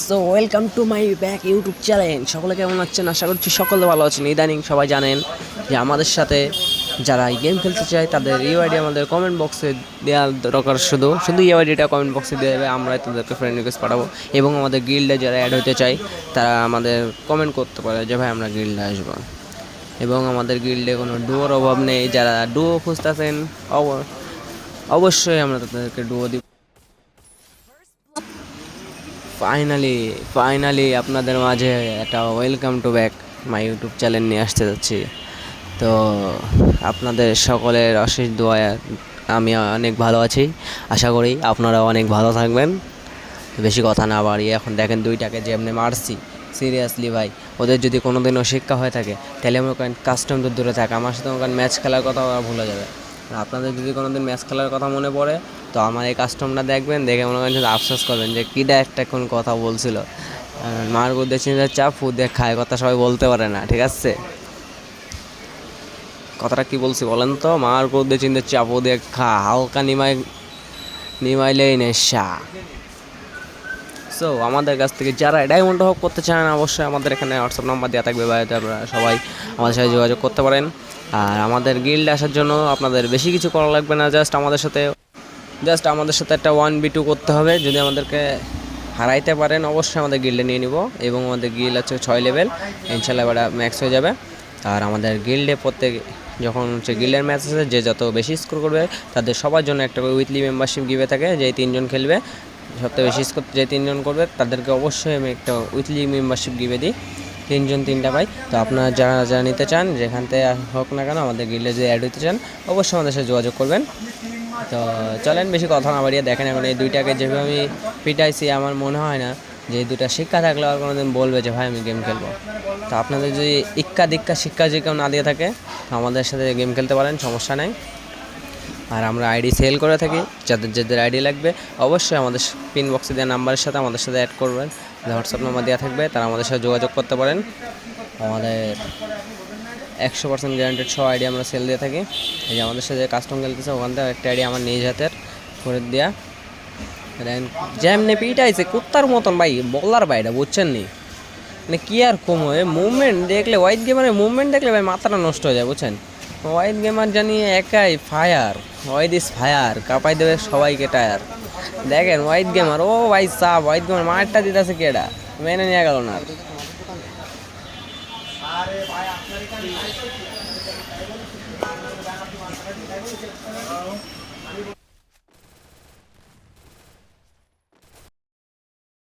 So welcome to my back YouTube channel. সকলে কেমন আছেন? আশা করছি সকলে ভালো আছেন। ইদানিং সবাই জানেন যে আমাদের সাথে যারা গেম খেলতে চায় তাদের ইউআইডি আমাদের কমেন্ট বক্সে দেওয়ার দরকার। শুধু শুধু ইউআইডিটা কমেন্ট বক্সে দিয়ে দেবে, আমরা তাদেরকে ফ্রেন্ড রিকোয়েস্ট পাঠাবো। এবং আমাদের গিল্ডে যারা অ্যাড হতে চায় তারা আমাদের কমেন্ট করতে পারে যে ভাই আমরা গিল্ডে আসবো। এবং আমাদের গিল্ডে কোনো ডুয়োর অভাব নেই। যারা ডুয়ো খুঁজতেছেন অবশ্যই আমরা তাদেরকে ডুয়ো দিব। ফাইনালি আপনাদের মাঝে একটা welcome to back my YouTube channel নিয়ে আসতে যাচ্ছি। তো আপনাদের সকলের অশেষ দোয়ায় আমি অনেক ভালো আছি। আশা করি আপনারাও অনেক ভালো থাকবেন। বেশি কথা না বাড়িয়ে এখন দেখেন দুইটাকে যে এমনি মারছি, সিরিয়াসলি ভাই ওদের যদি কোনো দিনও শিক্ষা হয়ে থাকে তাহলে মনে করেন কাস্টম তো দূরে থাকে, আমার সাথে মনে করেন ম্যাচ খেলার কথা ওরা ভুলে যাবে। আর আপনাদের যদি কোনো দিন ম্যাচ খেলার কথা মনে পড়ে তো আমার এই কাস্টমটা দেখবেন, দেখে মনে করেন যে আফসোস করবেন যে কীটা একটা কোন কথা বলছিল। মার গুদে চিন্তা চাপ ফু দিয়ে খায়, কথা সবাই বলতে পারে না, ঠিক আছে? কথাটা কি বলছি বলেন তো? মার গুদে চিন্তা চাপ দিয়ে খা, হালকা নিমাইলেই নেশা। সো আমাদের কাছ থেকে যারা ডায়মন্ড হক করতে চান অবশ্যই আমাদের এখানে হোয়াটসঅ্যাপ নাম্বার দেওয়া থাকবে, বা আপনারা সবাই আমাদের সাথে যোগাযোগ করতে পারেন। আর আমাদের গিল্ডে আসার জন্য আপনাদের বেশি কিছু করা লাগবে না, জাস্ট আমাদের সাথে একটা 1v2 করতে হবে। যদি আমাদেরকে হারাইতে পারেন অবশ্যই আমাদের গিল্ডে নিয়ে নিব। এবং আমাদের গিল্ড আছে 6 লেভেল, ইনশাল্লাহ এবার ম্যাক্স হয়ে যাবে। আর আমাদের গিল্ডে যখন হচ্ছে গিল্ডের ম্যাচ আছে, যে যত বেশি স্কোর করবে তাদের সবার জন্য একটা উইকলি মেম্বারশিপ গিভে থাকে। যে 3 জন খেলবে, সবথেকে বেশি স্কোর যে 3 জন করবে তাদেরকে অবশ্যই আমি একটা উইকলি মেম্বারশিপ গিভে দিই। 3 জন 3টা পাই। তো আপনারা যারা নিতে চান যেখান থেকে হোক না কেন আমাদের গিল্ডে যদি অ্যাড হতে চান অবশ্যই আমাদের সাথে যোগাযোগ করবেন। তো চলেন বেশি কথা না বাড়িয়ে দেখেন এখন এই দুইটাকে যেভাবে আমি পিটাইছি, আমার মনে হয় না যে এই দুটা শিক্ষা থাকলে আর কোনোদিন বলবে যে ভাই আমি গেম খেলবো। তো আপনাদের যদি ইক্কা দীক্ষা শিক্ষা যে কেউ না দিয়ে থাকে তো আমাদের সাথে গেম খেলতে পারেন, সমস্যা নেই। আর আমরা আইডি সেল করে থাকি, যাদের আইডি লাগবে অবশ্যই আমাদের পিন বক্সে দেওয়া নাম্বারের সাথে আমাদের সাথে অ্যাড করবেন। হোয়াটসঅ্যাপ নাম্বার দেওয়া থাকবে, তারা আমাদের সাথে যোগাযোগ করতে পারেন। আমাদের 100% গ্যারান্টেড সব আইডি আমরা সেল দিয়ে থাকি। এই যে আমাদের সাথে কাস্টম খেলতেছে ওখান থেকে একটা আইডি আমার নিজ হাতের করে দেওয়া। যেমনি পিটাইছে কুত্তার মতন ভাই, বলার বাইরে বুঝছেন নি, মানে কি আর কম হয় মুভমেন্ট দেখলে, হোয়াইট গেমারের মুভমেন্ট দেখলে ভাই মাথাটা নষ্ট হয়ে যায়, বুঝছেন? হোয়াইট গেমার জানি একাই ফায়ার, হোয়াইট ইজ ফায়ার, কাঁপাই দেবে সবাইকে টায়ার। দেখেন হোয়াইট গেমার, ও ভাই সাহ হোয়াইট গেমার মারটা দিতেছে কেডা, মেনে নিয়ে গেল না।